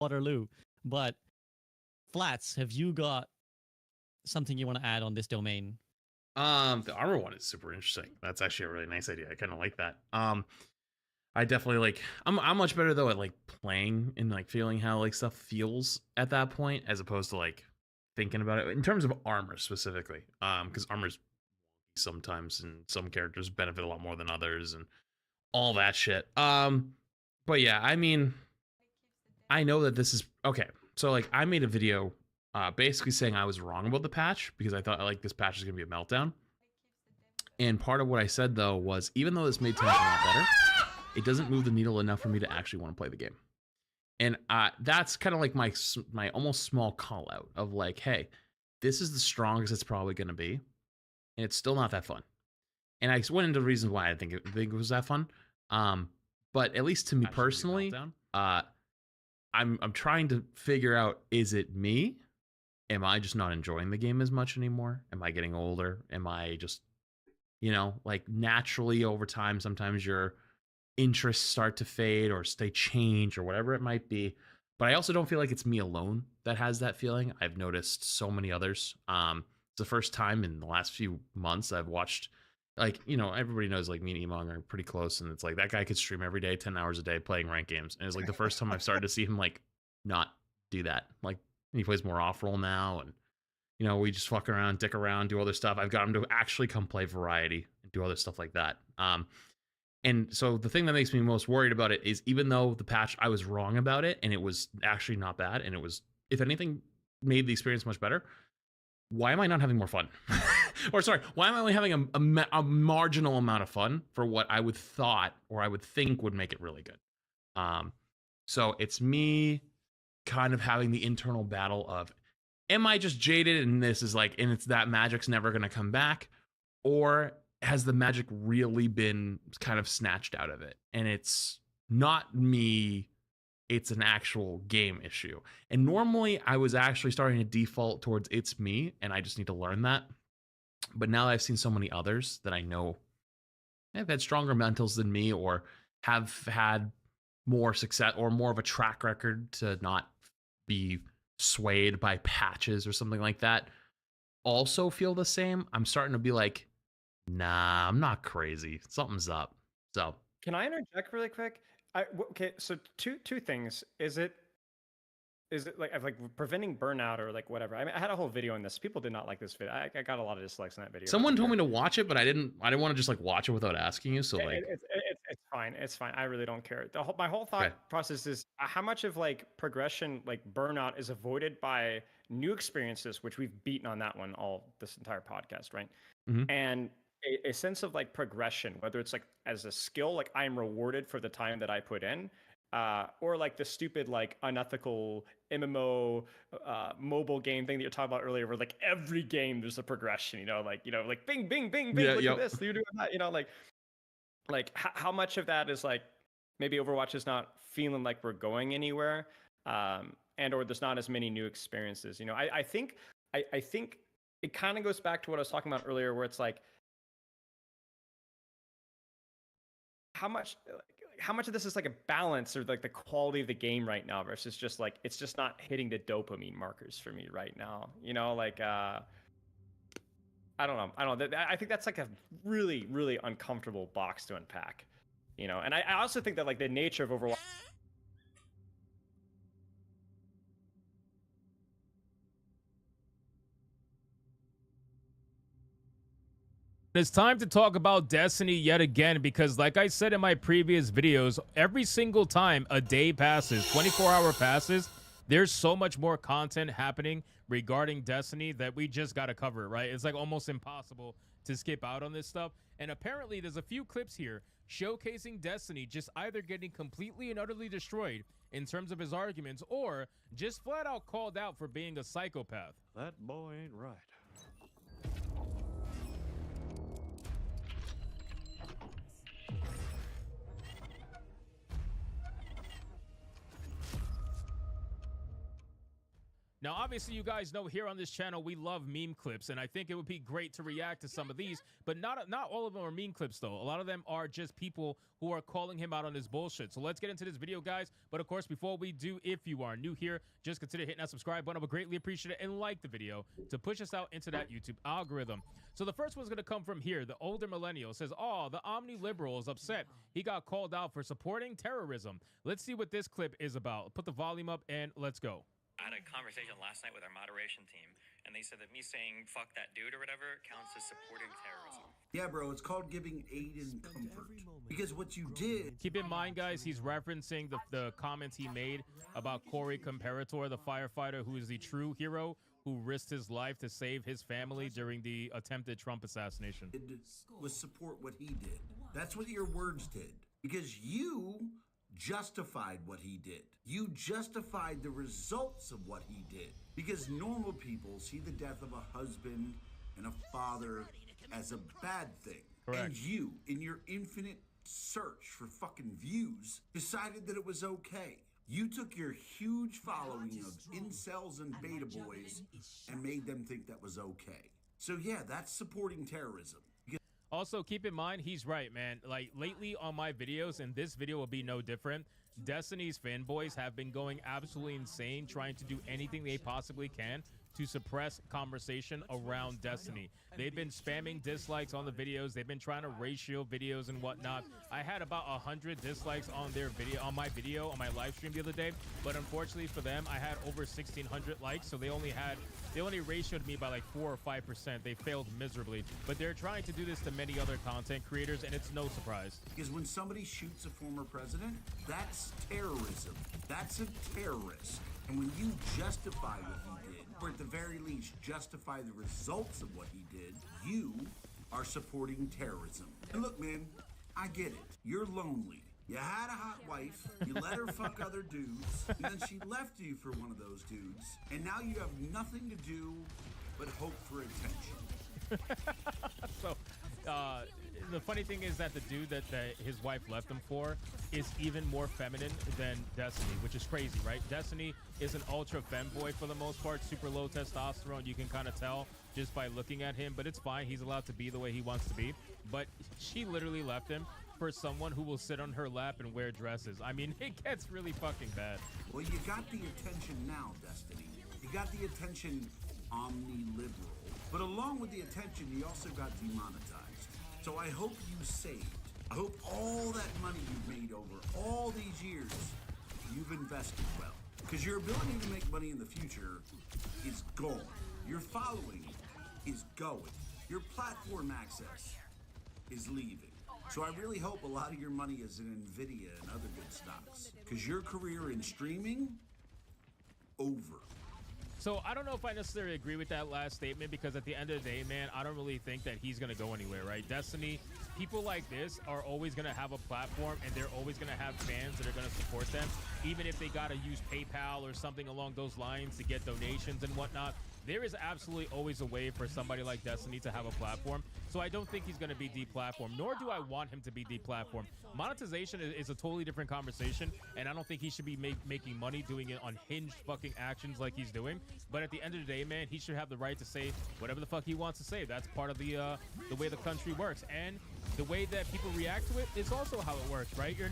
Waterloo. But Flats, have you got something you want to add on this domain? The armor one is super interesting. That's actually a really nice idea. I kind of like that. I definitely like. I'm much better though at like playing and like feeling how like stuff feels at that point, as opposed to like thinking about it in terms of armor specifically. Because armor's sometimes and some characters benefit a lot more than others and all that shit. But yeah, I mean, I know that this is okay. So like, I made a video, basically saying I was wrong about the patch because I thought like this patch is gonna be a meltdown. And part of what I said though was even though this made tension a lot better, it doesn't move the needle enough for me to actually want to play the game. And that's kind of like my almost small call out of like, hey, this is the strongest it's probably going to be, and it's still not that fun. And I went into the reasons why I think it was that fun. But at least to me personally, I'm trying to figure out, is it me? Am I just not enjoying the game as much anymore? Am I getting older? Am I just, like naturally over time, sometimes your interests start to fade or they change or whatever it might be. But I also don't feel like it's me alone that has that feeling. I've noticed so many others. It's the first time in the last few months I've watched, like, everybody knows like me and Emong are pretty close, and it's like that guy could stream every day, 10 hours a day playing ranked games. And it's like the first time I've started to see him like not do that. Like he plays more off roll now, and we just fuck around, dick around, do other stuff. I've got him to actually come play variety and do other stuff like that. And so the thing that makes me most worried about it is, even though the patch, I was wrong about it and it was actually not bad, and it was, if anything, made the experience much better, why am I not having more fun? Or sorry, why am I only having a marginal amount of fun for what I would thought or I would think would make it really good? So it's me kind of having the internal battle of, am I just jaded and this is like, and it's that magic's never going to come back? Or has the magic really been kind of snatched out of it? And it's not me, it's an actual game issue. And normally I was actually starting to default towards it's me, and I just need to learn that. But now that I've seen so many others that I know have had stronger mentals than me, or have had more success or more of a track record to not be swayed by patches or something like that, also feel the same, I'm starting to be like, nah, I'm not crazy. Something's up. So Can I interject really quick? Okay, so two things. Is it like preventing burnout or like whatever? I mean, I had a whole video on this. People did not like this video. I got a lot of dislikes on that video. someone told me to watch it, but I didn't want to just like watch it without asking you. So like, It's fine. It's fine. I really don't care. My whole thought process is how much of like progression, like burnout, is avoided by new experiences, which we've beaten on that one all this entire podcast, right? Mhm. And a sense of like progression, whether it's like as a skill, like I am rewarded for the time that I put in, or like the stupid like unethical MMO mobile game thing that you're talking about earlier, where like every game there's a progression, like bing bing bing bing, look at this, you're doing that, like how much of that is like maybe Overwatch is not feeling like we're going anywhere, and or there's not as many new experiences. I think it kind of goes back to what I was talking about earlier, where it's like how much of this is like a balance, or like the quality of the game right now versus just like it's just not hitting the dopamine markers for me right now. I don't know. I think that's like a really, really uncomfortable box to unpack. And I also think that like the nature of Overwatch. It's time to talk about Destiny yet again, because like I said in my previous videos, every single time a day passes, 24-hour passes, there's so much more content happening regarding Destiny that we just got to cover it, right? It's like almost impossible to skip out on this stuff. And apparently there's a few clips here showcasing Destiny just either getting completely and utterly destroyed in terms of his arguments, or just flat out called out for being a psychopath. That boy ain't right. Now, obviously, you guys know here on this channel, we love meme clips, and I think it would be great to react to some of these, but not all of them are meme clips, though. A lot of them are just people who are calling him out on his bullshit. So let's get into this video, guys. But of course, before we do, if you are new here, just consider hitting that subscribe button. I would greatly appreciate it, and like the video to push us out into that YouTube algorithm. So the first one's going to come from here. The older millennial says, oh, the omni-liberal is upset. He got called out for supporting terrorism. Let's see what this clip is about. Put the volume up, and let's go. I had a conversation last night with our moderation team, and they said that me saying "fuck that dude" or whatever counts as supporting terrorism. Yeah, bro, it's called giving aid and comfort. Because what you did... Keep in mind, guys, he's referencing the comments he made about Corey Comparator, the firefighter who is the true hero who risked his life to save his family during the attempted Trump assassination. ...was support what he did. That's what your words did. Because you... justified what he did. You justified the results of what he did. Because normal people see the death of a husband and a father as a bad thing. Correct. And you, in your infinite search for fucking views, decided that it was okay. You took your huge following of incels and beta boys and made them think that was okay. So yeah, that's supporting terrorism. Also, keep in mind, he's right, man. Like, lately on my videos, and this video will be no different, Destiny's fanboys have been going absolutely insane, trying to do anything they possibly can to suppress conversation around Destiny. They've been spamming dislikes on the videos. They've been trying to ratio videos and whatnot. I had about 100 dislikes on their video, on my video, on my live stream the other day. But unfortunately for them, I had over 1,600 likes. So they only ratioed me by like 4 or 5%. They failed miserably. But they're trying to do this to many other content creators, and it's no surprise. Because when somebody shoots a former president, that's terrorism. That's a terrorist. And when you justify what he did, or at the very least justify the results of what he did, you are supporting terrorism. And look, man, I get it. You're lonely. You had a hot wife, you let her fuck other dudes, and then she left you for one of those dudes, and now you have nothing to do but hope for attention. So, the funny thing is that the dude that his wife left him for is even more feminine than Destiny, which is crazy, right? Destiny is an ultra femboy for the most part, super low testosterone. You can kind of tell just by looking at him, but it's fine. He's allowed to be the way he wants to be. But she literally left him for someone who will sit on her lap and wear dresses. I mean, it gets really fucking bad. Well, you got the attention now, Destiny. You got the attention omni-liberal. But along with the attention, you also got demonetized. So I hope you saved. I hope all that money you've made over all these years, you've invested well. Because your ability to make money in the future is gone. Your following is going. Your platform access is leaving. So I really hope a lot of your money is in Nvidia and other good stocks. Because your career in streaming, over. So I don't know if I necessarily agree with that last statement, because at the end of the day, man, I don't really think that he's going to go anywhere, right? Destiny, people like this are always going to have a platform, and they're always going to have fans that are going to support them, even if they got to use PayPal or something along those lines to get donations and whatnot. There is absolutely always a way for somebody like Destiny to have a platform. So I don't think he's going to be deplatformed, nor do I want him to be deplatformed. Monetization is a totally different conversation, and I don't think he should be making money doing it on hinged fucking actions like he's doing. But at the end of the day, man, he should have the right to say whatever the fuck he wants to say. That's part of the way the country works. And the way that people react to it is also how it works, right? You're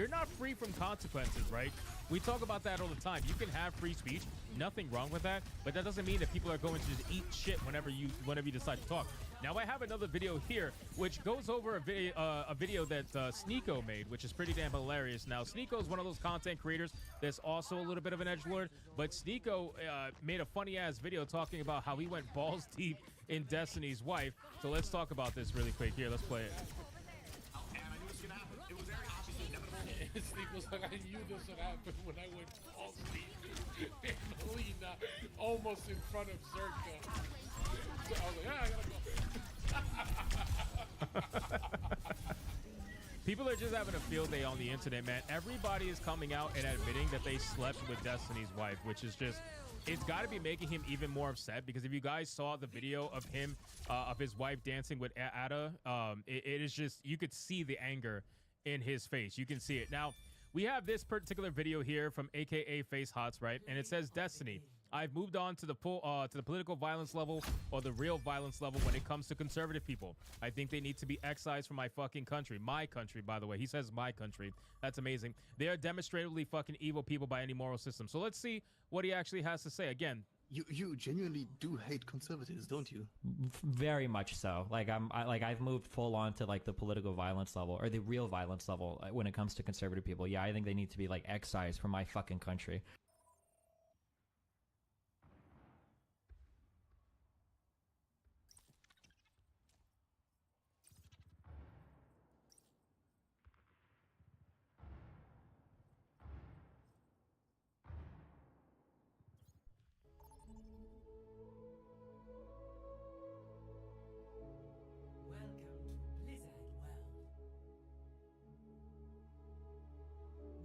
not free from consequences, right? We talk about that all the time. You can have free speech, nothing wrong with that, but that doesn't mean that people are going to just eat shit whenever you decide to talk. Now, I have another video here which goes over a video that Sneeko made, which is pretty damn hilarious. Now, Sneeko is one of those content creators that's also a little bit of an edgelord, but Sneeko made a funny-ass video talking about how he went balls deep in Destiny's wife. So let's talk about this really quick. Here, let's play it. It was very obviously inevitable. Sneak was like, I knew this would happen when I went all deep in Lena, almost in front of Zerka. So I was like, I gotta go. People are just having a field day on the internet, man. Everybody is coming out and admitting that they slept with Destiny's wife, which is just, it's got to be making him even more upset, because if you guys saw the video of him, of his wife dancing with Ada, it is just, you could see the anger in his face. You can see it. Now, We have this particular video here from AKA Face Hots, right? And it says, Destiny, I've moved on to the political violence level, or the real violence level, when it comes to conservative people. I think they need to be excised from my fucking country. My country, by the way. He says my country. That's amazing. They are demonstratively fucking evil people by any moral system. So let's see what he actually has to say. Again, you genuinely do hate conservatives, don't you? Very much so. Like I've moved full on to like the political violence level, or the real violence level, when it comes to conservative people. Yeah, I think they need to be like excised from my fucking country.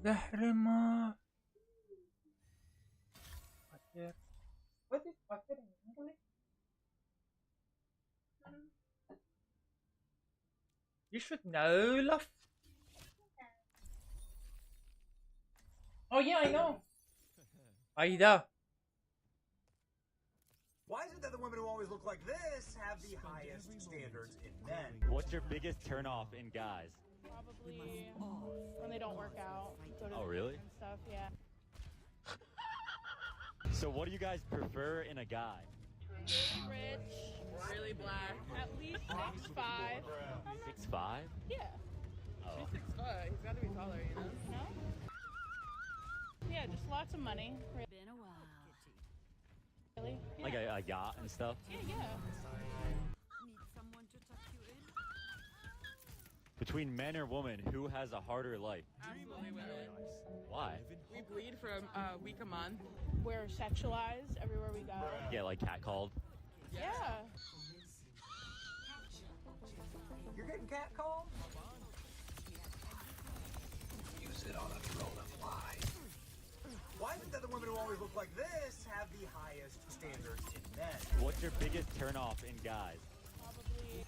Zahrema. Fucker. What is fucker in English? You should know, love. Oh yeah, I know. Aida. Why is it that the women who always look like this have the highest standards in men? What's your biggest turnoff in guys? Probably when they don't work out. Go to Oh, really? and stuff, yeah. So what do you guys prefer in a guy? Really rich, really black, at least 6'5". 6'5"? Yeah. Oh. He's 6'5". He's got to be taller, you know? No? Yeah, just lots of money. Been a while. Really? Yeah. Like a yacht and stuff? Yeah, yeah. Need someone to tuck you in? Between men or women, who has a harder life? Absolutely women. Why? We bleed from a week a month. We're sexualized everywhere we go. Yeah, like catcalled? Yeah. You're getting catcalled? Use it on a throw to fly. Why is it that the women who always look like this have the highest standards in men? What's your biggest turnoff in guys? Probably.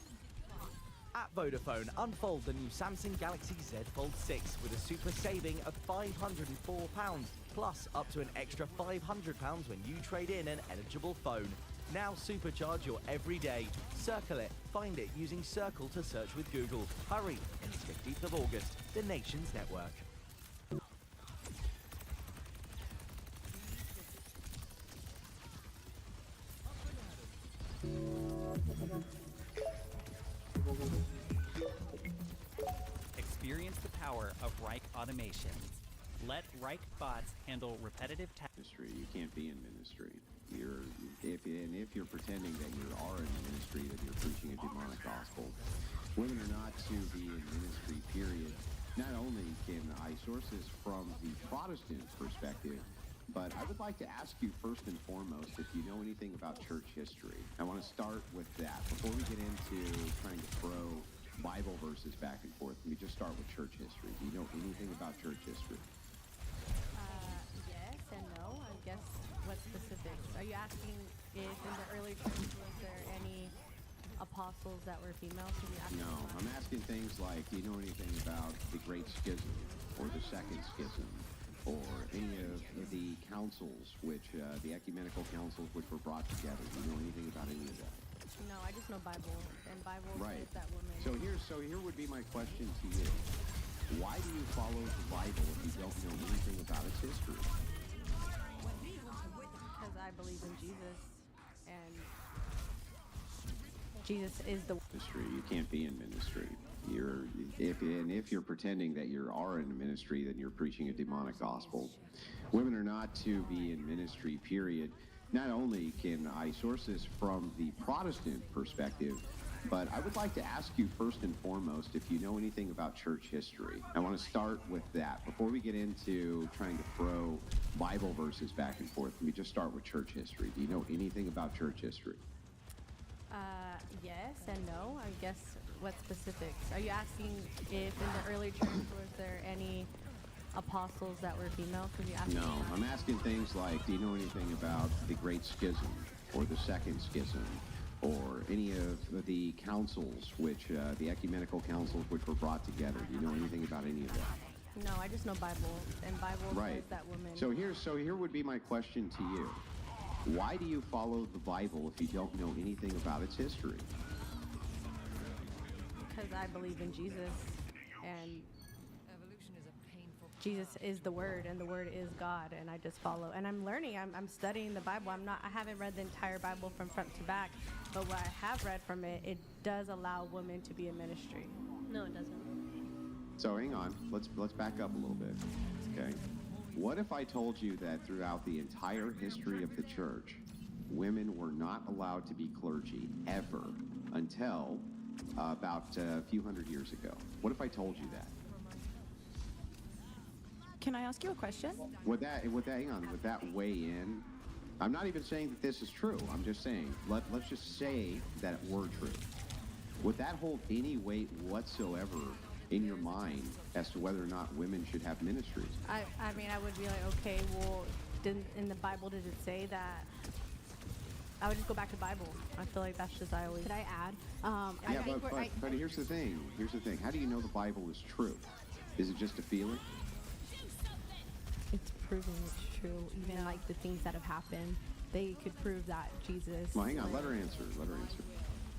At Vodafone, unfold the new Samsung Galaxy Z Fold 6 with a super saving of £504, plus up to an extra £500 when you trade in an eligible phone. Now supercharge your everyday. Circle it. Find it using Circle to search with Google. Hurry, it's 15th of August, the nation's network. Experience the power of Reich automation. Let Reich bots handle repetitive tasks. Ministry, you can't be in ministry. If you're pretending that you are in ministry, that you're preaching a demonic gospel. Women are not to be in ministry, period. Not only can I source this from the Protestant perspective, but I would like to ask you first and foremost if you know anything about church history. I want to start with that. Before we get into trying to throw Bible verses back and forth, let me just start with church history. Do you know anything about church history? Yes and no. I guess what specifics? Are you asking if in the early church was there any apostles that were female? No, I'm asking things like, do you know anything about the Great Schism or the Second Schism? Or any of the councils, the ecumenical councils which were brought together. Do you know anything about any of that? No, I just know Bible, and Bible right. says that women... So here would be my question to you. Why do you follow the Bible if you don't know anything about its history? Because I believe in Jesus, and Jesus is the... Ministry, you can't be in ministry. If you're pretending that you are in ministry, then you're preaching a demonic gospel. Women are not to be in ministry, period. Not only can I source this from the Protestant perspective, but I would like to ask you first and foremost if you know anything about church history. I want to start with that. Before we get into trying to throw Bible verses back and forth, let me just start with church history. Do you know anything about church history? Yes and no. I guess what specifics? Are you asking if in the early church was there any apostles that were female? No, I'm asking things like, do you know anything about the Great Schism or the Second Schism or any of the councils, the ecumenical councils which were brought together? Do you know anything about any of that? No, I just know Bible, and Bible Right. says that women. So here would be my question to you. Why do you follow the Bible if you don't know anything about its history? Because I believe in Jesus, and Jesus is the Word, and the Word is God, and I just follow. And I'm learning. I'm studying the Bible. I haven't read the entire Bible from front to back, but what I have read from it, it does allow women to be in ministry. No, it doesn't. So hang on, let's back up a little bit, okay? What if I told you that throughout the entire history of the church, women were not allowed to be clergy ever until about a few hundred years ago? What if I told you that? Can I ask you a question? Would that weigh in? I'm not even saying that this is true. I'm just saying, let's just say that it were true. Would that hold any weight whatsoever in your mind as to whether or not women should have ministries? I mean, I would be like, okay, well, in the Bible, did it say that? I would just go back to Bible. I feel like that's just I always. Could I add? Yeah, but here's the thing. Here's the thing. How do you know the Bible is true? Is it just a feeling? It's proven it's true. Even like the things that have happened, they could prove that Jesus. Well, hang on. Let her answer. Let her answer.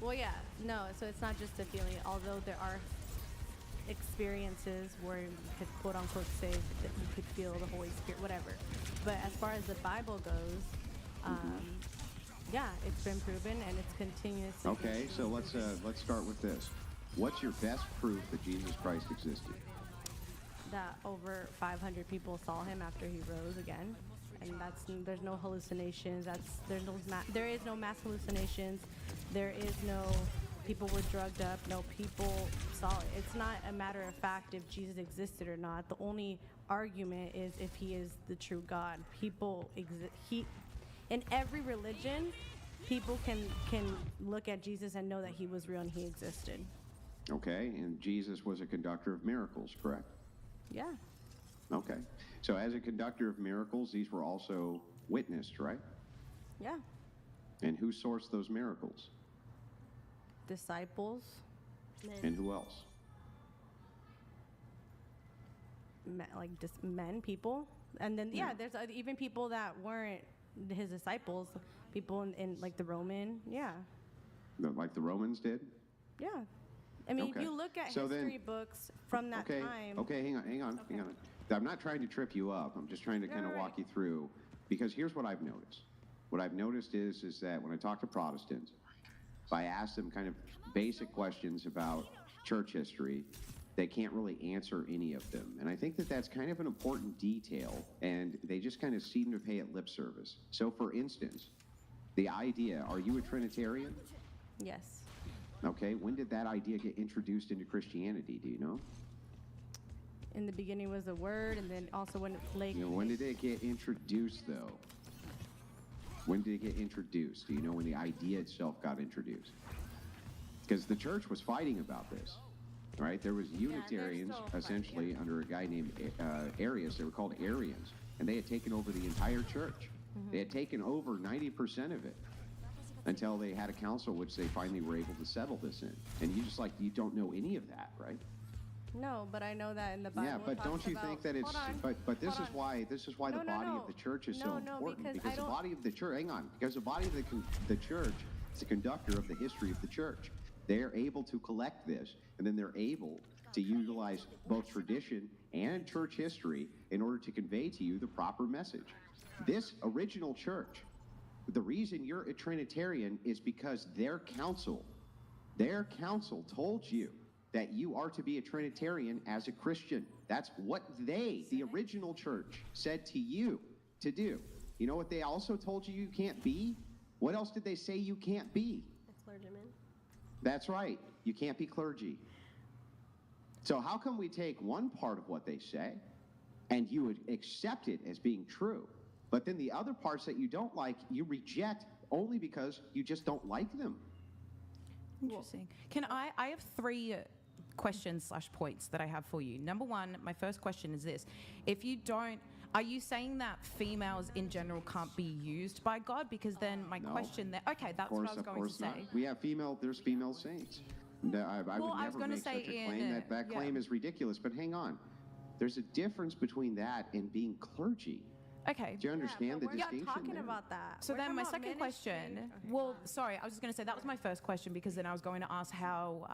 Well, yeah, no. So it's not just a feeling. Although there are experiences where you could quote unquote say that you could feel the Holy Spirit, whatever. But as far as the Bible goes, yeah, it's been proven and it's continuously. Okay, so let's start with this. What's your best proof that Jesus Christ existed? That over 500 people saw him after he rose again, and there's no hallucinations. There is no mass hallucinations. There is no people were drugged up. No, people saw it. It's not a matter of fact if Jesus existed or not. The only argument is if he is the true God. People in every religion, people can look at Jesus and know that he was real and he existed. Okay, and Jesus was a conductor of miracles, correct? Yeah. Okay, so as a conductor of miracles, these were also witnessed, right? Yeah. And who sourced those miracles? Disciples. And who else? Men, people. And then, yeah, there's even people that weren't his disciples, people in like the Roman, yeah. Like the Romans did? Yeah. I mean, if you look at history books from that time. Okay, hang on. I'm not trying to trip you up. I'm just trying to kind of walk you through, because here's what I've noticed. What I've noticed is that when I talk to Protestants, if I ask them kind of basic questions about church history, they can't really answer any of them. And I think that that's kind of an important detail, and they just kind of seem to pay it lip service. So for instance, the idea, are you a Trinitarian? Yes. Okay, when did that idea get introduced into Christianity, do you know? In the beginning was the Word, and then also when when did it get introduced, though? When did it get introduced? Do you know when the idea itself got introduced? Because the church was fighting about this, right? There was Unitarians, essentially, under a guy named Arius. They were called Arians, and they had taken over the entire church. They had taken over 90% of it until they had a council, which they finally were able to settle this in. And you don't know any of that, right? No, but I know that in the Bible. Yeah, but don't you think that it's? But this is why the body of the church is so important, because the body of the church. Hang on, because the body of the church is the conductor of the history of the church. They're able to collect this, and then they're able to utilize both tradition and church history in order to convey to you the proper message. This original church, the reason you're a Trinitarian is because their council told you that you are to be a Trinitarian as a Christian. That's what the original church, said to you to do. You know what they also told you can't be? What else did they say you can't be? A clergyman. That's right. You can't be clergy. So how come we take one part of what they say and you would accept it as being true, but then the other parts that you don't like, you reject only because you just don't like them? Interesting. I have three questions / points that I have for you. Number one, my first question is this. Are you saying that females in general can't be used by God? Because then my question there, okay, that's what I was going to say. Not. We have there's female saints. I would never make such a claim. That claim is ridiculous, but hang on. There's a difference between that and being clergy. Okay. Do you understand the We're not distinction talking there? about that. So We're then talking my about second ministry. question, well, sorry, I was just going to say that was my first question because then I was going to ask how,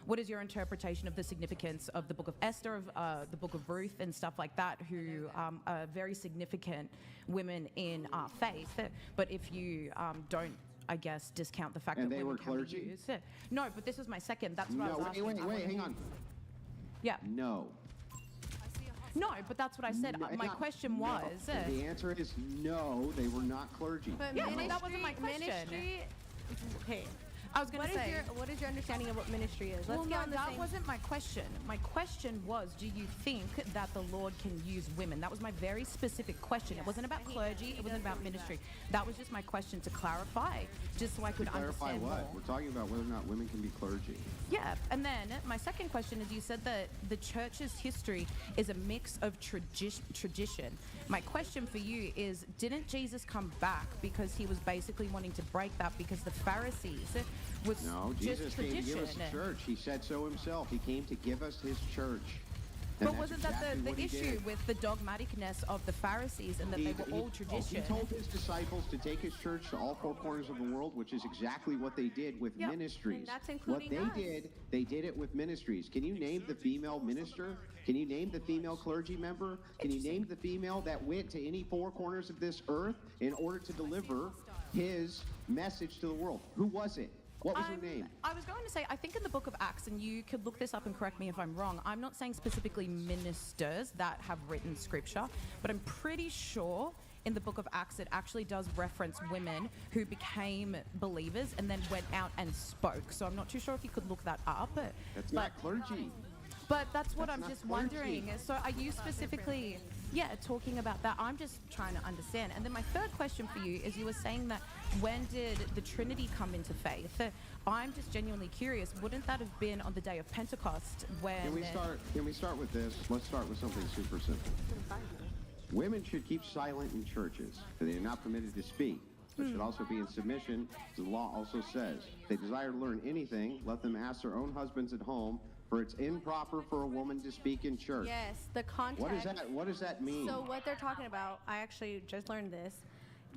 what is your interpretation of the significance of the book of Esther, of the book of Ruth and stuff like that, who are very significant women in our faith. But if you don't, I guess, discount the fact And that they women were can clergy? be used. No, but this was my second. That's what I was No, asking. wait, I wanted hang to- on. Yeah. No. No, but that's what I said. No, My no, question no. was. The answer is no, they were not clergy. But Yeah, but ministry, that wasn't my question. Ministry, okay. I was going to say. What is your understanding of what ministry is? Let's Well, get no, on the that same. wasn't my question. My question was, do you think that the Lord can use women? That was my very specific question. It wasn't about clergy. It wasn't about ministry. That was just my question to clarify, just so I could Clarify understand what? more. We're talking about whether or not women can be clergy. Yeah, and then my second question is, you said that the church's history is a mix of tradition. My question for you is, didn't Jesus come back because he was basically wanting to break that because the Pharisees was No, just Jesus came to tradition? give us a church. He said so himself. He came to give us his church. And But that's wasn't that exactly the what he issue did. with the dogmaticness of the Pharisees and that they were all tradition? He told his disciples to take his church to all four corners of the world, which is exactly what they did with Yep, ministries. and that's What including they us. did, they did it with ministries. Can you name the female minister? Can you name the female clergy member? Can you name the female that went to any four corners of this earth in order to deliver his message to the world? Who was it? What was her name? I was going to say, I think in the book of Acts, and you could look this up and correct me if I'm wrong, I'm not saying specifically ministers that have written scripture, but I'm pretty sure in the book of Acts it actually does reference women who became believers and then went out and spoke. So I'm not too sure if you could look that up. That's not clergy. But that's what That's I'm not just clergy. wondering. So are you specifically, talking about that? I'm just trying to understand. And then my third question for you is, you were saying that when did the Trinity come into faith? I'm just genuinely curious. Wouldn't that have been on the day of Pentecost when? Can we start with this? Let's start with something super simple. Women should keep silent in churches. They are not permitted to speak. But should also be in submission. The law also says, if they desire to learn anything, let them ask their own husbands at home, for it's improper for a woman to speak in church. Yes, the context. What does that mean? So what they're talking about, I actually just learned this.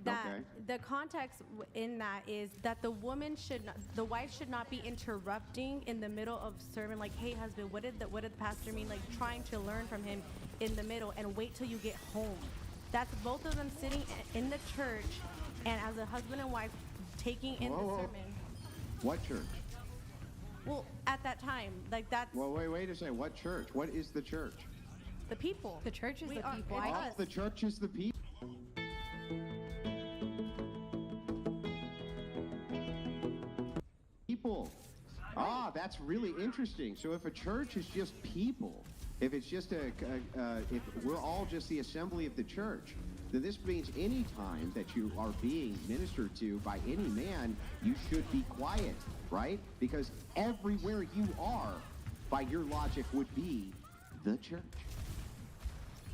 That Okay. the context in that is that the wife should not be interrupting in the middle of sermon, like, hey husband, what did the pastor mean? Like trying to learn from him in the middle and wait till you get home. That's both of them sitting in the church and as a husband and wife taking in the sermon. What church? Well, at that time, like that's Well, wait a second. What church? What is the church? the people. The church is We the are- people. it's Oh, us. the church is the people. People. Ah, that's really interesting. So if a church is just people, if it's just if we're all just the assembly of the church, then this means any time that you are being ministered to by any man, you should be quiet, right? Because everywhere you are, by your logic, would be the church.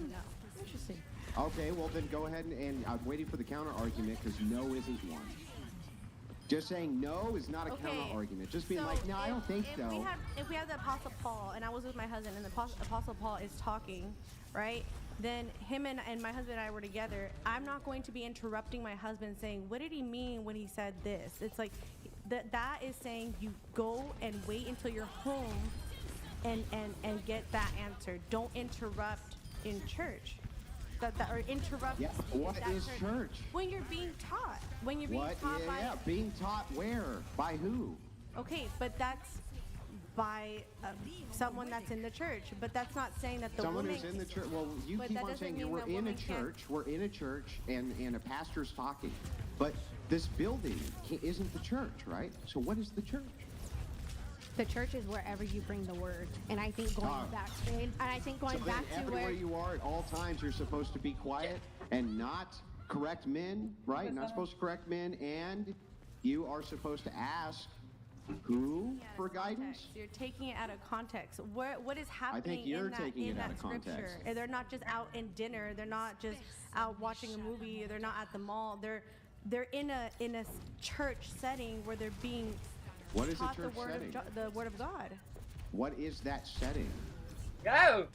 No. Interesting. Okay, well then go ahead and I'm waiting for the counter argument because no isn't one. Just saying no is not a counter argument. Just being like, no, I don't think so. If we had the Apostle Paul, and I was with my husband, and the Apostle Paul is talking, right? Then him and my husband and I were together. I'm not going to be interrupting my husband saying, what did he mean when he said this? It's like, that is saying you go and wait until you're home and get that answer. Don't interrupt in church. Or interrupt. Yeah, what that is church? When you're being taught. When you're being taught by. Yeah, being taught where? By who? Okay, but that's by someone that's in the church. But that's not saying that the Someone woman. who's in the church. Well, you But keep that on doesn't saying mean we're that in a women can't- church. We're in a church, and a pastor's talking. But this building isn't the church, right? So what is the church? The church is wherever you bring the word, and I think going back, and I think going So then back to everywhere where you are at all times, you're supposed to be quiet and not correct men, right? Not supposed to correct men, and you are supposed to ask who for guidance? You're taking it out of context. What is happening you're in that, taking in it out that of scripture? context. And they're not just out in dinner. They're not just out watching a movie. They're not at the mall. They're in a church setting where they're being What is a taught church setting? the word of God. What is that setting? Go!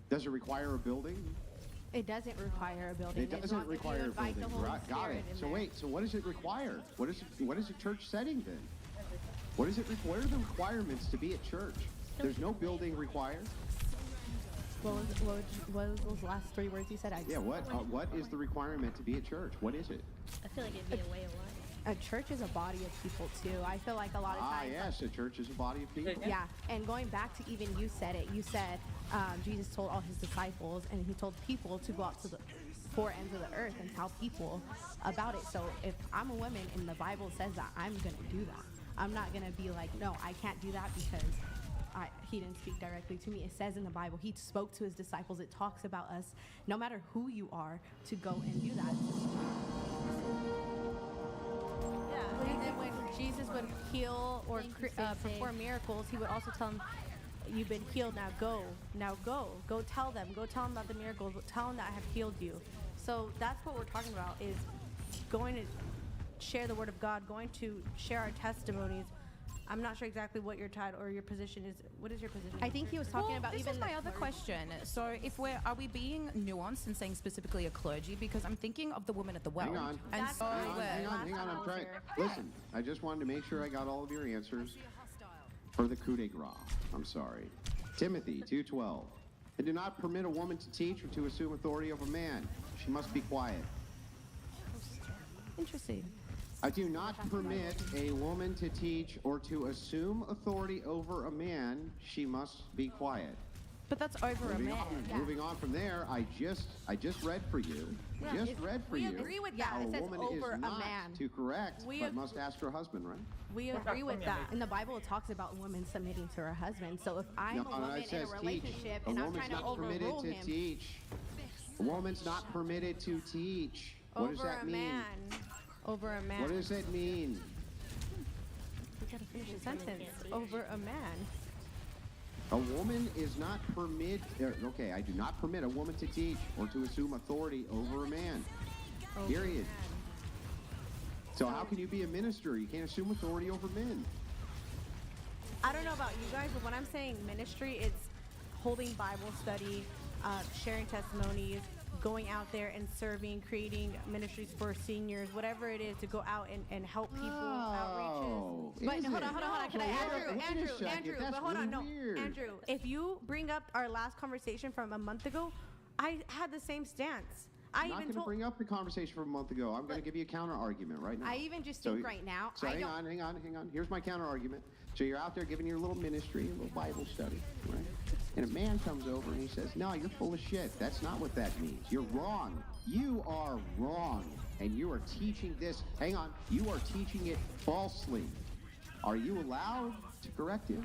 Does it require a building? It doesn't require a building. It As doesn't long as you require a invite the building. Holy Right, got Spirit it. in So there. wait, so what does it require? What is a church setting then? What is it? What are the requirements to be at church? There's no building required. What was those last 3 words you said? Yeah. What is the requirement to be at church? What is it? I feel like it'd be a way of life. A church is a body of people too. I feel like a lot of times. Yes, a church is a body of people. Yeah, and going back to even you said it. You said Jesus told all his disciples, and he told people to go out to the 4 ends of the earth and tell people about it. So if I'm a woman and the Bible says that, I'm gonna do that. I'm not gonna be like, no, I can't do that because he didn't speak directly to me. It says in the Bible, he spoke to his disciples. It talks about us, no matter who you are, to go and do that. Yeah, and then when Jesus would heal or perform miracles, he would also tell them, you've been healed, now go. Go tell them about the miracles, tell them that I have healed you. So that's what we're talking about, is going to share the word of God, going to share our testimonies. I'm not sure exactly what your title or your position is. What is your position? I think he was talking about this even was my other question. So if are we being nuanced and saying specifically a clergy? Because I'm thinking of the woman at the well. Hang on. And Hang on. I'm trying. Listen, I just wanted to make sure I got all of your answers for the coup de grace. I'm sorry. Timothy 2:12. I do not permit a woman to teach or to assume authority over a man. She must be quiet. Interesting. I do not permit a woman to teach or to assume authority over a man. She must be quiet. But that's over a man. Moving on from there, I just read for you. We agree with that. A It says woman over is a not man. to correct, We but ag- must ask her husband, right? We agree with that. In the Bible, it talks about women submitting to her husband. So if I'm a woman it in a says teach. relationship A and I'm woman's trying to not permitted overrule to him teach. A woman's not permitted to teach. What does over that a mean? man, over a man. What does it mean? We gotta finish the sentence. Over a man. A woman is not permit. Okay, I do not permit a woman to teach or to assume authority over a man. Over Period. a man. So how can you be a minister? You can't assume authority over men. I don't know about you guys, but when I'm saying ministry, it's holding Bible study, sharing testimonies, going out there and serving, creating ministries for seniors, whatever it is, to go out and help people, outreaches. But hold on. Can I, Andrew, but hold on, no, Andrew, if you bring up our last conversation from a month ago, I had the same stance. I'm not going to bring up the conversation from a month ago. I'm going to give you a counter argument right now. I even just think right now. So hang on. Here's my counter argument. So you're out there giving your little ministry, a little Bible study, right? And a man comes over and he says, "No, you're full of shit. That's not what that means. You're wrong. You are wrong. And you are teaching this. Hang on. You are teaching it falsely. Are you allowed to correct him?"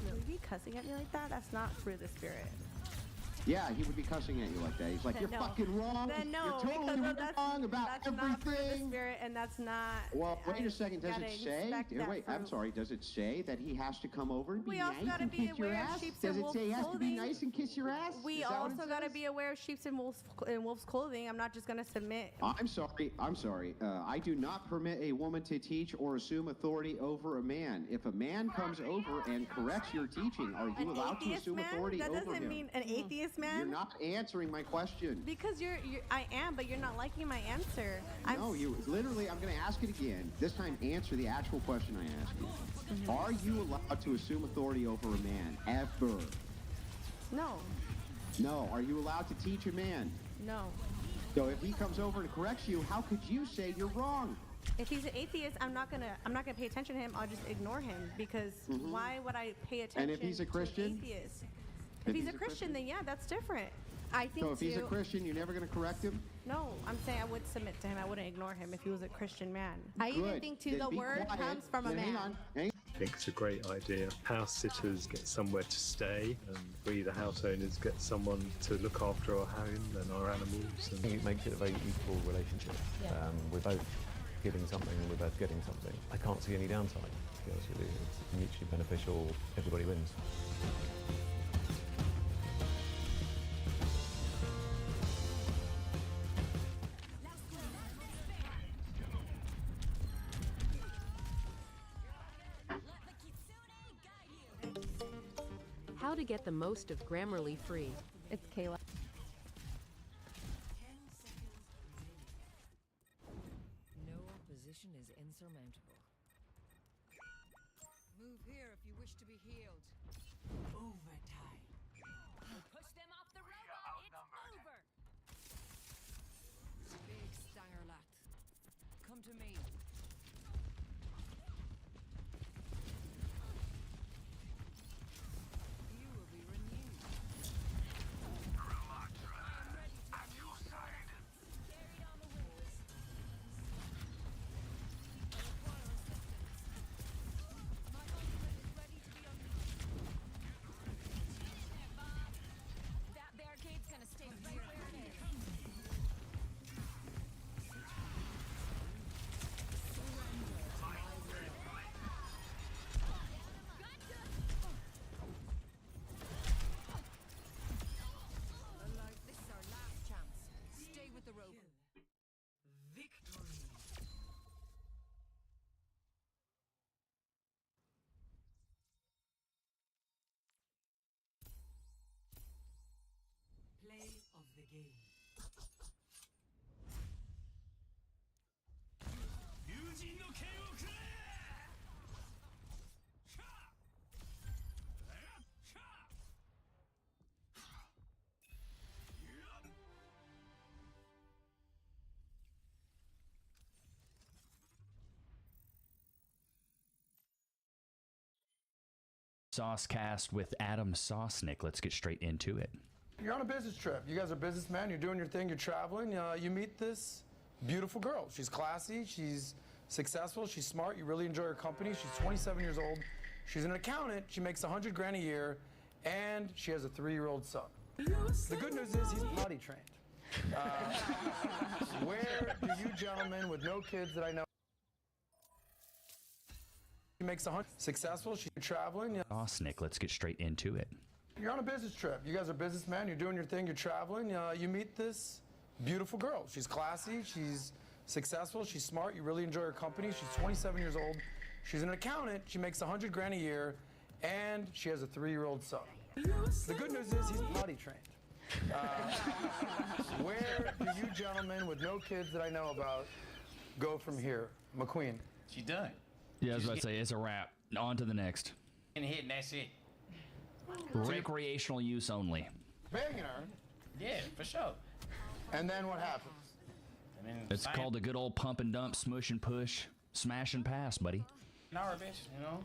Will you be cussing at me like that? That's not through the Spirit. Yeah, he would be cussing at you like that. He's like, "You're fucking wrong. Then no, you're totally because wrong about that's everything." not through the Spirit, and that's not. Well, wait a second. Does gotta it say? expect that Wait, I'm fruit. sorry. Does it say that he has to come over and be We nice also gotta and be kiss your aware of ass? sheep's Does and it wolf's say he has to be clothing. nice and kiss your ass? We Is that what it also got to says? be aware of sheep's and wolf's clothing. I'm not just going to submit. I'm sorry. I do not permit a woman to teach or assume authority over a man. If a man comes over and corrects your teaching, are you allowed to atheist assume man? authority That over doesn't him? mean an atheist man. You're not answering my question. Because I am, but you're not liking my answer. No, you literally. I'm going to ask it again. This time, answer the actual question I asked you. Mm-hmm. Are you allowed to assume authority over a man ever? No. No. Are you allowed to teach a man? No. So if he comes over and corrects you, how could you say you're wrong? If he's an atheist, I'm not gonna pay attention to him. I'll just ignore him because why would I pay attention? And if he's a Christian? to an atheist? If he's a Christian, then yeah, that's different. I think. So if he's a Christian, you're never going to correct him? No, I'm saying I would submit to him. I wouldn't ignore him if he was a Christian man. I Good. even think too Then the be word quiet. comes from a Then man. hang on. I think it's a great idea. House sitters get somewhere to stay, and we, the house owners, get someone to look after our home and our animals. I think it makes it a very equal relationship. We're both giving something and we're both getting something. I can't see any downside, to be honest with you. It's mutually beneficial, everybody wins. How to get the most of Grammarly Free. It's Kayla. No opposition is insurmountable. Move here if you wish to be healed. Overtime. Push them off the robot. It's over. Big stanger lat. Come to me. You will be renewed. At your side. Carried on the wings. I require assistance. My ultimate is ready to be unleashed. That barricade's gonna stay right where it is. Surrender to my will. Alive, this is our last chance. Stay with the rope. Victory. Play of the game. Saucecast with Adam Sosnick. Let's get straight into it. You're on a business trip. You guys are businessmen. You're doing your thing. You're traveling. You meet this beautiful girl. She's classy. She's successful. She's smart. You really enjoy her company. She's 27 years old. She's an accountant. She makes $100 grand a year, and she has a 3-year-old son. The good news is he's potty trained. Where do you gentlemen with no kids that I know? She makes successful. She's traveling. Sosnick. Let's get straight into it. You're on a business trip. You guys are businessmen. You're doing your thing. You're traveling. You meet this beautiful girl. She's classy. She's successful. She's smart. You really enjoy her company. She's 27 years old. She's an accountant. She makes $100 grand a year, and she has a 3-year-old son. The good news is he's potty trained. Where do you gentlemen with no kids that I know about go from here? McQueen. She's done. Yeah, I was about to say, it's a wrap. On to the next. And hit, and that's it. Recreational use only. Banging her. Yeah, for sure. And then what happens? I mean, It's called the good old pump and dump, smush and push, smash and pass, buddy. Our bitch, you know.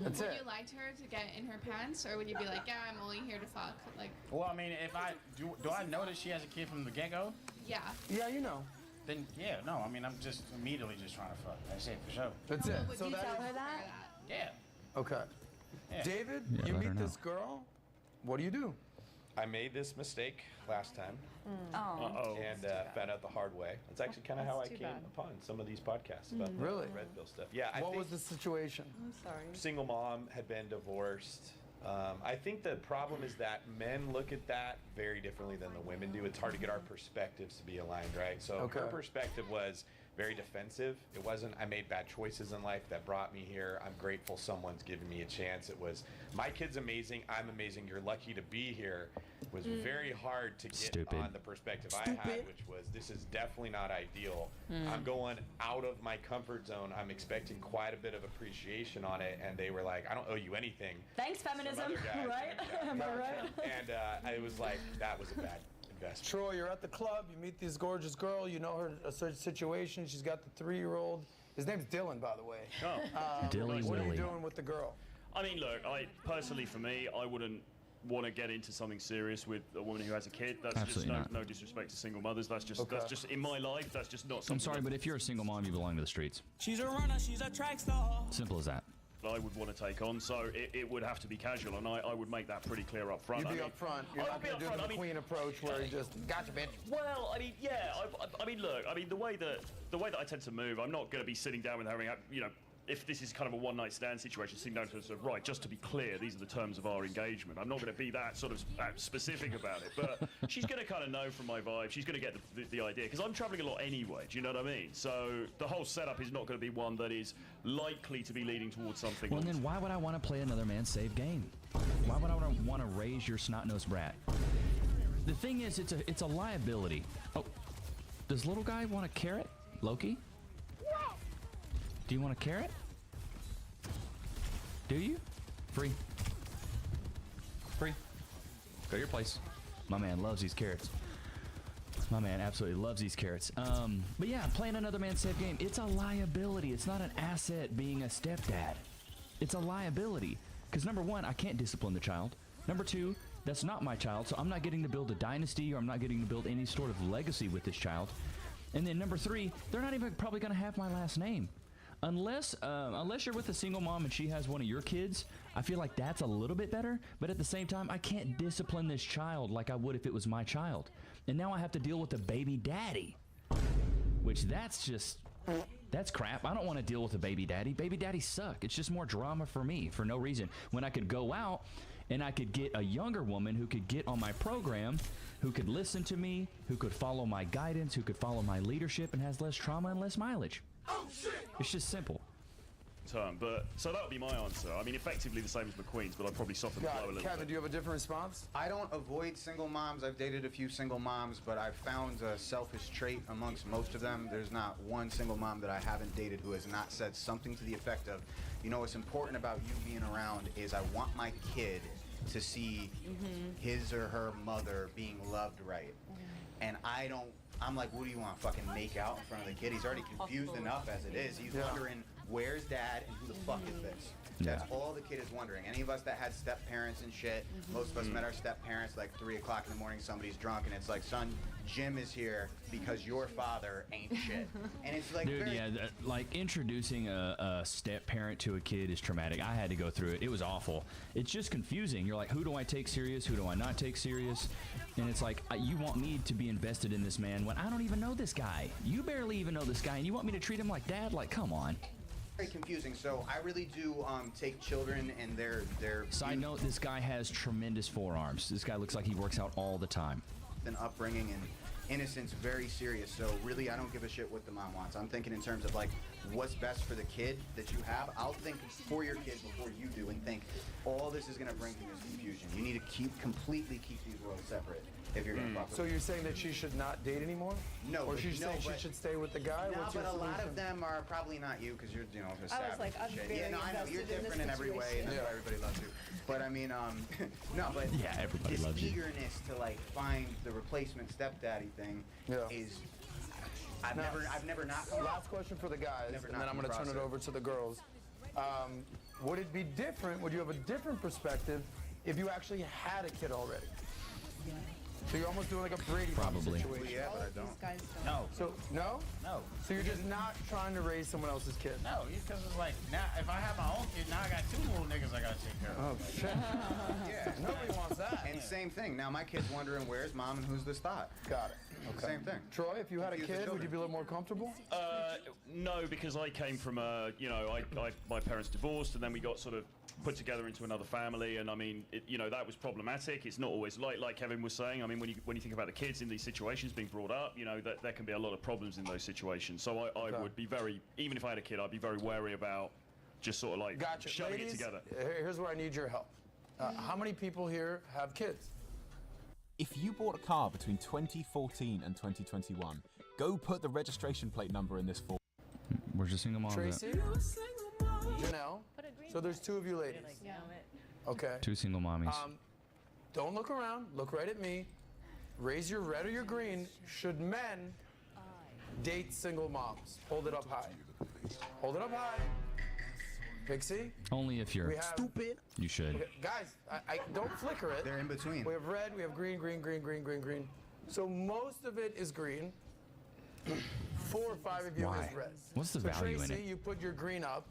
That's would it. you like her to get in her pants, or would you be like, yeah, I'm only here to fuck? Like, Well, I mean, if I do I know that she has a kid from the get-go? yeah. Yeah, you know. Then yeah, no. I mean, I'm just immediately just trying to fuck. That's it for sure. That's it. Would So you that tell is- her that? Yeah. Okay. Yeah. David, Yeah, you let her meet know. this girl. What do you do? I made this mistake last time Oh. and found out the hard way. It's actually kind of how I too came bad. upon some of these podcasts about the Really? red pill stuff. Yeah. What was the situation? I'm sorry. Single mom, had been divorced. I think the problem is that men look at that very differently than the women do. It's hard to get our perspectives to be aligned, right? So Okay. her perspective was very defensive. It wasn't, I made bad choices in life that brought me here. I'm grateful someone's given me a chance. It was, my kid's amazing. I'm amazing. You're lucky to be here. It was very hard to get Stupid. on the perspective I had, which was, this is definitely not ideal. I'm going out of my comfort zone. I'm expecting quite a bit of appreciation on it. And they were like, I don't owe you anything. Thanks, Some feminism, other guys right? gonna be Am I right? And I was like, that was a bad investment. Troy, you're at the club. You meet this gorgeous girl. You know her situation. She's got the 3-year-old. His name's Dylan, by the way. Oh. Dilly What are you Willy. doing with the girl? I mean, look, personally, for me, I wouldn't want to get into something serious with a woman who has a kid. That's Absolutely just not. no disrespect to single mothers. That's just Okay. that's just in my life. That's just not something. I'm sorry, but if you're a single mom, you belong to the streets. She's a runner. She's a track star. Simple as that. I would want to take on, so it would have to be casual, and I would make that pretty clear up front. You'd be I mean, up front. You're I not would be going to do upfront. the I mean, McQueen approach where you just, gotcha, bitch. Well, I mean, yeah. I mean, look. I mean, the way that I tend to move, I'm not going to be sitting down with her, having, you know, if this is kind of a one-night stand situation, sitting down to her, sort of, right, just to be clear, these are the terms of our engagement. I'm not going to be that sort of specific about it, but she's going to kind of know from my vibe. She's going to get the idea, because I'm traveling a lot anyway. Do you know what I mean? So the whole setup is not going to be one that is likely to be leading towards something. Well, then why would I want to play another man's save game? Why would I want to raise your snot-nosed brat? The thing is, it's a liability. Oh, does little guy want a carrot? Loki? Do you want a carrot? Do you? Free. Free. Go to your place. My man loves these carrots. My man absolutely loves these carrots. But yeah, playing another man's safe game, it's a liability. It's not an asset being a stepdad. It's a liability. Because number one, I can't discipline the child. Number two, that's not my child, so I'm not getting to build a dynasty, or I'm not getting to build any sort of legacy with this child. And then number three, they're not even probably going to have my last name. Unless you're with a single mom and she has one of your kids, I feel like that's a little bit better. But at the same time, I can't discipline this child like I would if it was my child. And now I have to deal with a baby daddy, which that's crap. I don't want to deal with a baby daddy. Baby daddies suck. It's just more drama for me for no reason. When I could go out and I could get a younger woman who could get on my program, who could listen to me, who could follow my guidance, who could follow my leadership, and has less trauma and less mileage. It's just simple. But so that would be my answer. I mean, effectively the same as McQueen's, but I'd probably soften the blow a little Kevin, bit. do you have a different response? I don't avoid single moms. I've dated a few single moms, but I've found a selfish trait amongst most of them. There's not one single mom that I haven't dated who has not said something to the effect of, you know, what's important about you being around is I want my kid to see his or her mother being loved right. And I'm like, what do you want, fucking make out in front of the kid? He's already confused enough as it is. He's wondering, where's dad and who the fuck is this? That's all the kid is wondering. Any of us that had step parents and shit, most of us met our step parents like 3 o'clock in the morning, somebody's drunk, and it's like, son, Jim is here because your father ain't shit. And it's like, dude, like introducing a step parent to a kid is traumatic. I had to go through it. It was awful. It's just confusing. You're like, who do I take serious? Who do I not take serious? And it's like, you want me to be invested in this man when I don't even know this guy. You barely even know this guy, and you want me to treat him like dad? Like, come on. very confusing. So I really do take children and their Side note, this guy has tremendous forearms. This guy looks like he works out all the time. An upbringing and innocence very serious. So really, I don't give a shit what the mom wants. I'm thinking in terms of like what's best for the kid that you have. I'll think for your kid before you do, and think all this is going to bring to this confusion. You need to completely keep these worlds separate if you're going to fuck with So you're saying that she should not date anymore? No, or but- she's no, saying but- she should stay with the guy? No, What's your but a lot solution? of them are probably not you because you're, you know, a savage like, and I'm shit. very Yeah, no, I know you're invested in this different in every way, and that's situation. why everybody loves you. But I mean, no, but Yeah, everybody this loves you. eagerness to like find the replacement stepdaddy thing is. I've never not. Last question for the guys, Never and then I'm knocked going to turn across it it. over to the girls. Would it be different? Would you have a different perspective if you actually had a kid already? Yeah. So you're almost doing like a Brady Bunch Probably. situation. Yeah, but I don't. These guys don't. No. So no? No. So you're just not trying to raise someone else's kid? No, because it's like now if I have my own kid, now I got two little niggas I gotta take care of. Oh shit. Yeah. Nobody wants that. And same thing. Now my kid's wondering where's mom and who's this thought. Got it. Okay. Same thing. Troy, if you had a Confuse the kid, would you be a little more comfortable? No, because I came from my parents divorced, and then we got sort of put together into another family, and I mean, that was problematic. It's not always like Kevin was saying. I mean, when you think about the kids in these situations being brought up, that there can be a lot of problems in those situations. So I would be even if I had a kid, I'd be very wary about just sort of like Gotcha. shoving Ladies, it together. Here's where I need your help. How many people here have kids? If you bought a car between 2014 and 2021, go put the registration plate number in this form. Where's the single mom? Tracy? Janelle? So there's two of you ladies. Yeah. Okay. Two single mommies. Don't look around. Look right at me. Raise your red or your green. Should men date single moms? Hold it up high. Hold it up high. Pixie? Only if you're We have- stupid. You should. Okay, guys, I don't flicker it. They're in between. We have red, we have green, green, green, green, green, green. So most of it is green. 4 or 5 of you Why? is red. What's the so value in Tracy, it? you put your green up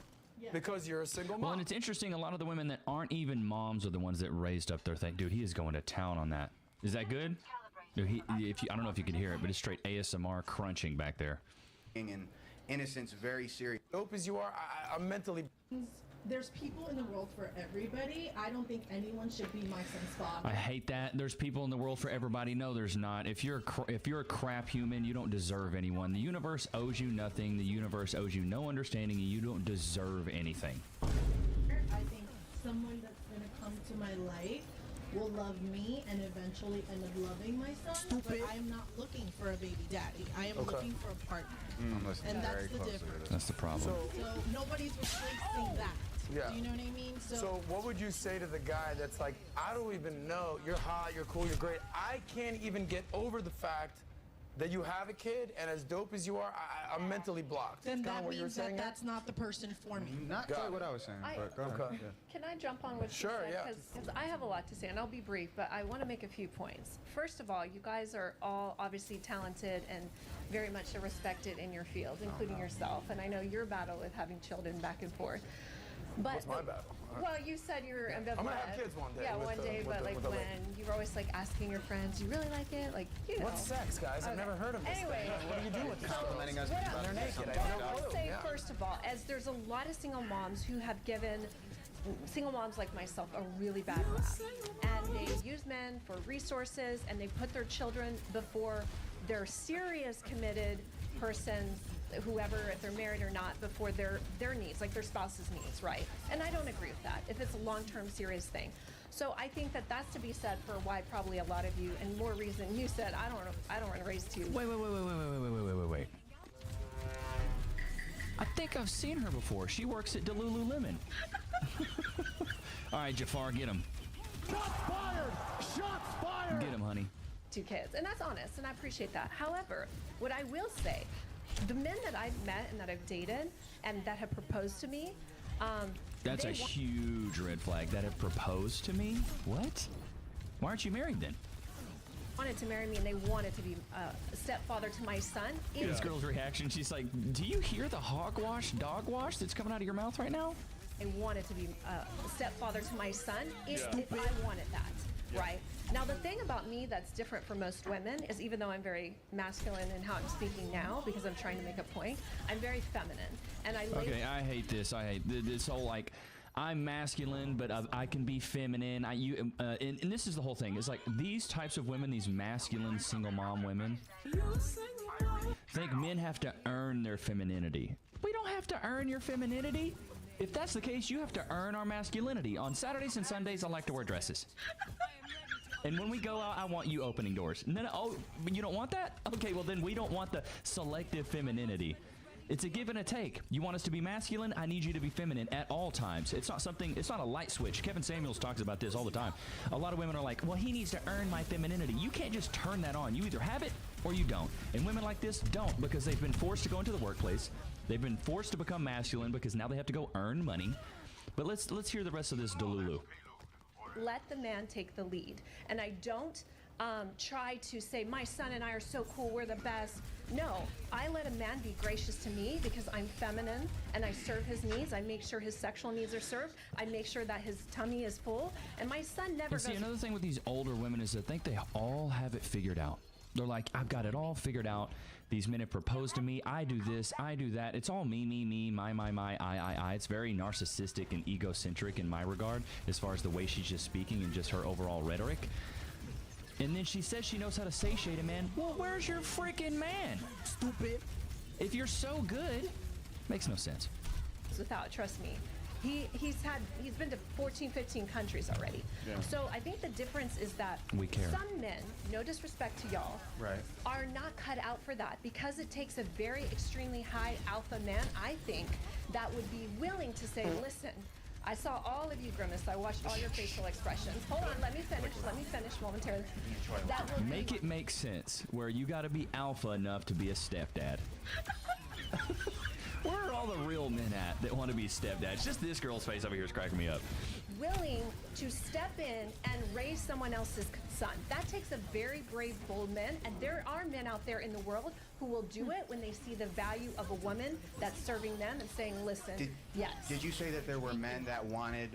because you're a single mom. Well, and it's interesting. A lot of the women that aren't even moms are the ones that raised up their thing. Dude, he is going to town on that. Is that good? Dude, I don't know if you could hear it, but it's straight ASMR crunching back there. And innocence very serious. Dope as you are, I'm mentally. There's people in the world for everybody. I don't think anyone should be my son's father. I hate that. There's people in the world for everybody. No, there's not. If you're a crap human, you don't deserve anyone. The universe owes you nothing. The universe owes you no understanding, and you don't deserve anything. I think someone that's going to come to my life will love me and eventually end up loving my son. But I am not looking for a baby daddy. I am looking for a partner. I'm listening And that's very the closely to difference. this. That's the problem. So nobody's replacing that. Yeah. Do you know what I mean? So what would you say to the guy that's like, I don't even know, you're hot, you're cool, you're great. I can't even get over the fact that you have a kid, and as dope as you are, I'm mentally blocked. Then It's kinda that what you were means that saying. that's not the person for me. Not Got quite it. what I was saying, I- but go ahead. Okay. Yeah. Can I jump on what you Sure, said? yeah. Because I have a lot to say, and I'll be brief, but I want to make a few points. First of all, you guys are all obviously talented and very much respected in your field, including yourself. And I know your battle with having children back and forth. But What's my battle? well, you said you're ambivalent. I'm gonna have kids one day Yeah, with one the- day, with but the- like with the when lady. you're always like asking your friends, you really like it? Like, you know. What's sex, guys? I've Okay. never heard of this Anyway, thing. What do you do with this? Complimenting us what because else? they're naked. I What have no I will clue. say, Yeah. first of all, as there's a lot of single moms who have given single moms like myself a really bad rap, and they use men for resources, and they put their children before their serious committed persons, whoever, if they're married or not, before their needs, like their spouse's needs, right? And I don't agree with that if it's a long-term serious thing. So I think that that's to be said for why probably a lot of you, and more reason you said I don't want to raise two. Wait. I think I've seen her before. She works at Lululemon. All right, Jafar, get him. Shots fired! Shots fired! Get him, honey. Two kids, and that's honest, and I appreciate that. However, what I will say, the men that I've met and that I've dated and that have proposed to me, That's a they huge red flag. That have proposed to me? What? Why aren't you married then? wanted to marry me, and they wanted to be a stepfather to my son. This girl's reaction, she's like, do you hear the hogwash, dog wash that's coming out of your mouth right now? I wanted to be a stepfather to my son if Yeah. I wanted that, right? Now, the thing about me that's different from most women is, even though I'm very masculine in how I'm speaking now, because I'm trying to make a point, I'm very feminine. And I Okay, I hate this. I hate this whole like, I'm masculine, but I can be feminine. And this is the whole thing. It's like these types of women, these masculine single mom women, think men have to earn their femininity. We don't have to earn your femininity. If that's the case, you have to earn our masculinity. On Saturdays and Sundays, I like to wear dresses. And when we go out, I want you opening doors. And then, oh, you don't want that? Okay, well then we don't want the selective femininity. It's a give and a take. You want us to be masculine? I need you to be feminine at all times. It's not something, it's not a light switch. Kevin Samuels talks about this all the time. A lot of women are like, well, he needs to earn my femininity. You can't just turn that on. You either have it or you don't. And women like this don't, because they've been forced to go into the workplace. They've been forced to become masculine because now they have to go earn money. But let's hear the rest of this Delulu. let the man take the lead. And I don't try to say, my son and I are so cool, we're the best. No, I let a man be gracious to me because I'm feminine and I serve his needs. I make sure his sexual needs are served. I make sure that his tummy is full. And my son never And see, goes... another thing with these older women is they think they all have it figured out. They're like, I've got it all figured out. These men have proposed to me. I do this, I do that. It's all me, my, I. It's very narcissistic and egocentric in my regard, as far as the way she's just speaking and just her overall rhetoric. And then she says she knows how to satiate a man. Well, where's your freaking man? Stupid. If you're so good, makes no sense. Without, trust me. He's been to 14, 15 countries already. Yeah. So I think the difference is that We care. some men, no disrespect to y'all, Right. are not cut out for that because it takes a very extremely high alpha man, I think, that would be willing to say, listen, I saw all of you grimace. I watched all your facial expressions. Hold on, let me finish momentarily. That will Make it make sense where you got to be alpha enough to be a stepdad. Where are all the real men at that want to be stepdads? Just this girl's face over here is cracking me up. willing to step in and raise someone else's son. That takes a very brave, bold man, and there are men out there in the world who will do it when they see the value of a woman that's serving them and saying, listen, yes. Did you say that there were men that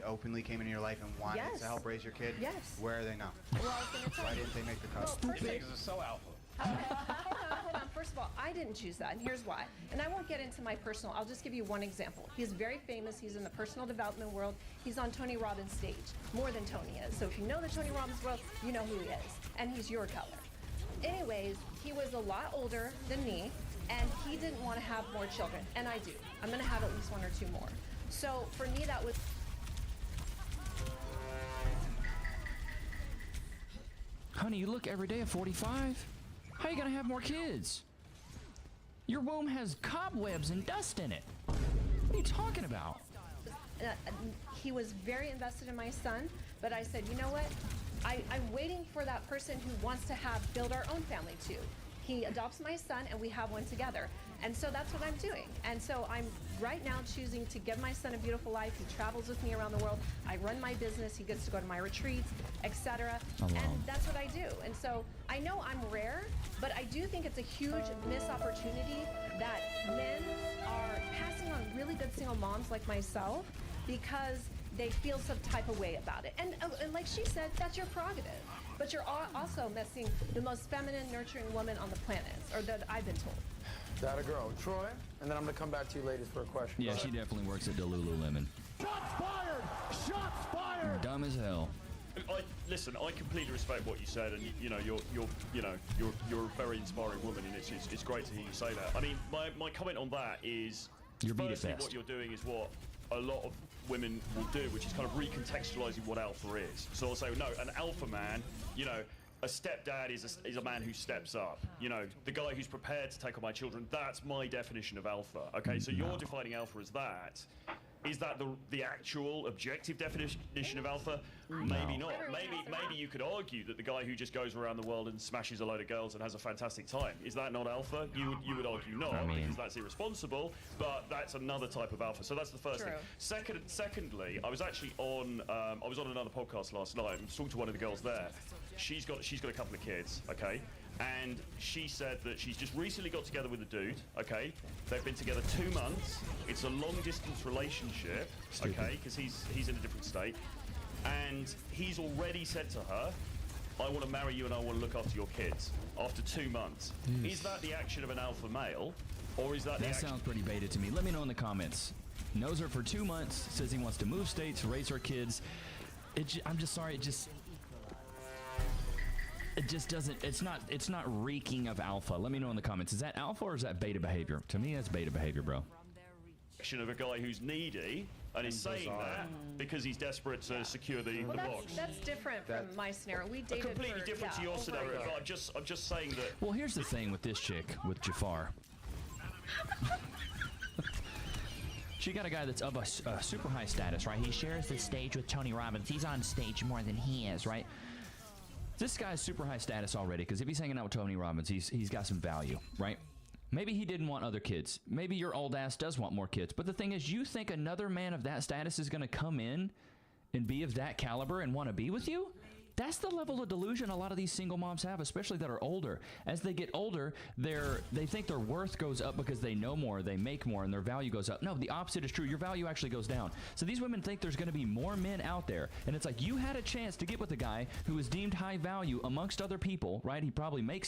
openly came into your life and wanted Yes. to help raise your kid? Yes. Where are they now? Well, I was gonna tell Why you. didn't they make the cut? Well, first- Because it's so alpha. Hold on. First of all, I didn't choose that, and here's why. And I won't get into my personal. I'll just give you one example. He's very famous. He's in the personal development world. He's on Tony Robbins' stage, more than Tony is. So if you know the Tony Robbins world, you know who he is, and he's your color. Anyways, he was a lot older than me, and he didn't want to have more children, and I do. I'm going to have at least one or two more. So for me, that was. Honey, you look every day at 45. How are you going to have more kids? Your womb has cobwebs and dust in it. What are you talking about? He was very invested in my son, but I said, you know what? I'm waiting for that person who wants to build our own family too. He adopts my son and we have one together. And so that's what I'm doing. And so I'm right now choosing to give my son a beautiful life. He travels with me around the world. I run my business. He gets to go to my retreats, etc. And that's what I do. And so I know I'm rare, but I do think it's a huge missed opportunity that men are passing on really good single moms like myself because they feel some type of way about it. And like she said, that's your prerogative. But you're also missing the most feminine, nurturing woman on the planet, or that I've been told. That a girl. Troy, and then I'm going to come back to you ladies for a question. Yeah, she definitely works at the Lululemon. Shots fired! Shots fired! Dumb as hell. Listen, I completely respect what you said, and you're a very inspiring woman, and it's great to hear you say that. I mean, my comment on that is, firstly, what you're doing is what a lot of women will do, which is kind of recontextualizing what alpha is. So I'll say, no, an alpha man, a stepdad is a man who steps up. The guy who's prepared to take on my children, that's my definition of alpha. Okay, so you're defining alpha as that. Is that the actual objective definition of alpha? Maybe not. Maybe you could argue that the guy who just goes around the world and smashes a load of girls and has a fantastic time, is that not alpha? You would argue not, because that's irresponsible, but that's another type of alpha. So that's the first thing. Secondly, I was actually on another podcast last night and talked to one of the girls there. She's got a couple of kids, okay? And she said that she's just recently got together with a dude, okay? They've been together 2 months. It's a long-distance relationship, okay? Because he's in a different state. And he's already said to her, I want to marry you and I want to look after your kids after 2 months. Is that the action of an alpha male? Or is that the action... That sounds pretty beta to me. Let me know in the comments. Knows her for 2 months, says he wants to move states, raise her kids. I'm just sorry, it just doesn't, it's not reeking of alpha. Let me know in the comments. Is that alpha or is that beta behavior? To me, that's beta behavior, bro. Of a guy who's needy and is saying that because he's desperate to secure the box. That's different from my scenario. We dated completely different to your scenario, but I'm just saying that. Well, here's the thing with this chick, with Jafar. She got a guy that's of a super high status, right? He shares the stage with Tony Robbins. He's on stage more than he is, right? This guy's super high status already, because if he's hanging out with Tony Robbins, he's got some value, right? Maybe he didn't want other kids. Maybe your old ass does want more kids. But the thing is, you think another man of that status is going to come in and be of that caliber and want to be with you? That's the level of delusion a lot of these single moms have, especially that are older. As they get older, they think their worth goes up because they know more, they make more, and their value goes up. No, the opposite is true. Your value actually goes down. So these women think there's going to be more men out there, and it's like you had a chance to get with a guy who is deemed high value amongst other people, right? He probably makes